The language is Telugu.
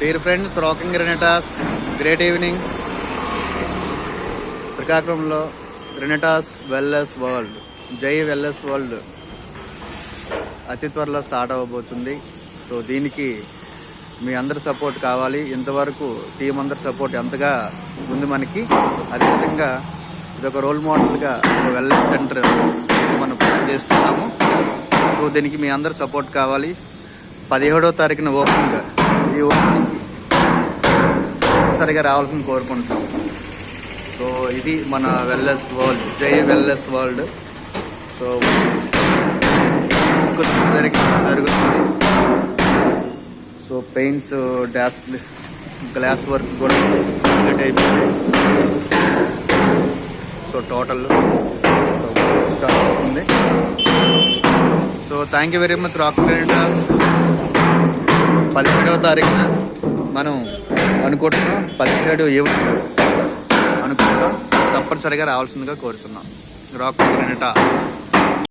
Dear friends, rocking Renetas, great evening. శ్రీకాకుళంలో రెనెటాస్ వెల్నెస్ వరల్డ్, జై వెల్నెస్ వరల్డ్ అతి త్వరలో స్టార్ట్ అవ్వబోతుంది. సో దీనికి మీ అందరి సపోర్ట్ కావాలి. ఇంతవరకు టీం అందరి సపోర్ట్ ఎంతగా ఉంది మనకి, అదేవిధంగా ఇదొక రోల్ మోడల్గా ఒక వెల్నెస్ సెంటర్ మనం ప్లాన్ చేస్తున్నాము. సో దీనికి మీ అందరి సపోర్ట్ కావాలి. 17వ తారీఖున ఓపెనింగ్, ఈ ఓపెనింగ్కి సరిగా రావాల్సింది కోరుకుంటున్నాం. సో ఇది మన వెల్నెస్ వరల్డ్, జై వెల్నెస్ వరల్డ్. సో జరుగుతుంది. So paints, dash glass work కూడా కంప్లీట్ అయిపోయింది. సో టోటల్ స్టార్ట్ అవుతుంది. So thank you very much rocking Renetas. 17వ తారీఖున మనం అనుకుంటున్నాం, 17 అనుకుంటున్నాం. తప్పనిసరిగా రావాల్సిందిగా కోరుతున్నాం. రాకింగ్ రెనెటాస్.